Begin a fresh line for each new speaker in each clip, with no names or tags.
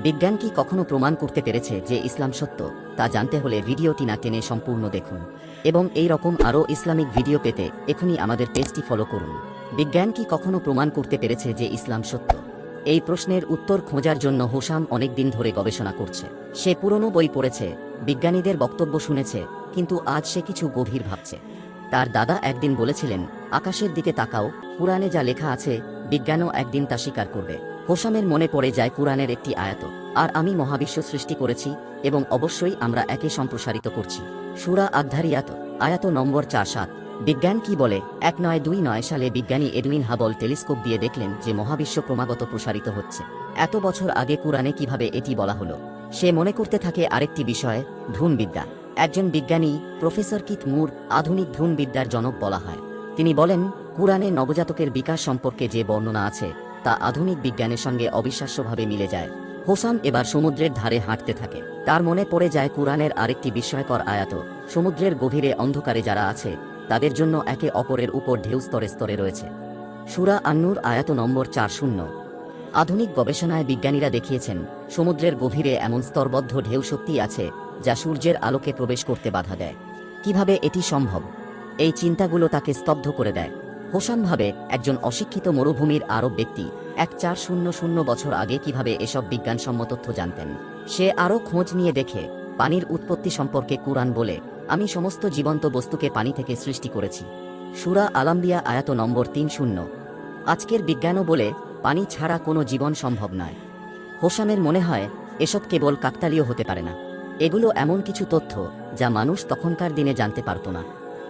বিজ্ঞান কি কখনো প্রমাণ করতে পেরেছে যে ইসলাম সত্য? তা জানতে হলে ভিডিওটি না টেনে সম্পূর্ণ দেখুন এবং এই রকম আরও ইসলামিক ভিডিও পেতে এখনই আমাদের পেজটি ফলো করুন। বিজ্ঞান কি কখনো প্রমাণ করতে পেরেছে যে ইসলাম সত্য? এই প্রশ্নের উত্তর খোঁজার জন্য হোসাম অনেক দিন ধরে গবেষণা করছে। সে পুরনো বই পড়েছে, বিজ্ঞানীদের বক্তব্য শুনেছে, কিন্তু আজ সে কিছু গভীর ভাবছে। তার দাদা একদিন বলেছিলেন, আকাশের দিকে তাকাও, কুরআনে যা লেখা আছে বিজ্ঞানও একদিন তা স্বীকার করবে। হোসামের মনে পড়ে যায় কুরআনের একটি আয়াত, আর আমি মহাবিশ্ব সৃষ্টি করেছি এবং অবশ্যই আমরা একে সম্প্রসারিত করছি। সূরা আদ-দারিয়াত আয়াত নম্বর 4-7। বিজ্ঞান কি বলে? 1929 সালে বিজ্ঞানী এডউইন হাবল টেলিস্কোপ দিয়ে দেখলেন যে মহাবিশ্ব ক্রমাগত প্রসারিত হচ্ছে। এত বছর আগে কুরআনে কিভাবে এটি বলা হলো? সে মনে করতে থাকে আরেকটি বিষয়, ধূমবিদ্যা। একজন বিজ্ঞানী, প্রফেসর কিথ মুর, আধুনিক ধূমবিদ্যার জনক বলা হয়। তিনি বলেন, কুরআনে নবজাতকের বিকাশ সম্পর্কে যে বর্ণনা আছে তা আধুনিক বিজ্ঞানের সঙ্গে অবিশ্বাস্যভাবে মিলে যায়। হোসাম এবার সমুদ্রের ধারে হাঁটতে থাকে। তার মনে পড়ে যায় কুরআনের আরেকটি বিস্ময়কর আয়াত, সমুদ্রের গভীরে অন্ধকারে যারা আছে তাদের জন্য একে অপরের উপর ঢেউ স্তরে স্তরে রয়েছে। সূরা আন-নূর আয়াত নম্বর 4-0। আধুনিক গবেষণায় বিজ্ঞানীরা দেখিয়েছেন সমুদ্রের গভীরে এমন স্তরবদ্ধ ঢেউ শক্তি আছে যা সূর্যের আলোকে প্রবেশ করতে বাধা দেয়। কিভাবে এটি সম্ভব? এই চিন্তাগুলো তাকে স্তব্ধ করে দেয়। হোসাম ভাবে, একজন অশিক্ষিত মরুভূমির আরব ব্যক্তি 1400 বছর আগে কিভাবে এসব বিজ্ঞানসম্মত তথ্য জানতেন। সে আরও খোঁজ নিয়ে দেখে, পানির উৎপত্তি সম্পর্কে কুরআন বলে, আমি সমস্ত জীবন্ত বস্তুকে পানি থেকে সৃষ্টি করেছি। সূরা আল-আম্বিয়া আয়াত নম্বর 3-0। আজকের বিজ্ঞানও বলে, পানি ছাড়া কোনো জীবন সম্ভব নয়। হোসামের মনে হয় এসব কেবল কাকতালীয় হতে পারে না, এগুলো এমন কিছু তথ্য যা মানুষ তখনকার দিনে জানতে পারত না।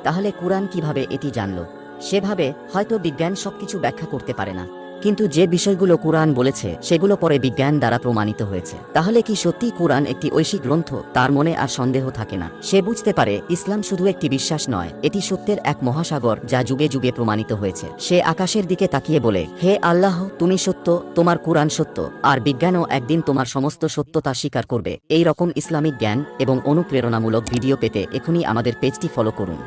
তাহলে কুরআন কিভাবে এটি জানল? সেভাবে হয়তো বিজ্ঞান সবকিছু ব্যাখ্যা করতে পারে না, কিন্তু যে বিষয়গুলো কুরআন বলেছে সেগুলো পরে বিজ্ঞান দ্বারা প্রমাণিত হয়েছে। তাহলে কি সত্যি কুরআন একটি ঐশিক গ্রন্থ? তার মনে আর সন্দেহ থাকে না। সে বুঝতে পারে ইসলাম শুধু একটি বিশ্বাস নয়, এটি সত্যের এক মহাসাগর যা যুগে যুগে প্রমাণিত হয়েছে। সে আকাশের দিকে তাকিয়ে বলে, হে আল্লাহ, তুমি সত্য, তোমার কুরআন সত্য, আর বিজ্ঞানও একদিন তোমার সমস্ত সত্যতা স্বীকার করবে। এই রকম ইসলামিক জ্ঞান এবং অনুপ্রেরণামূলক ভিডিও পেতে এখনই আমাদের পেজটি ফলো করুন।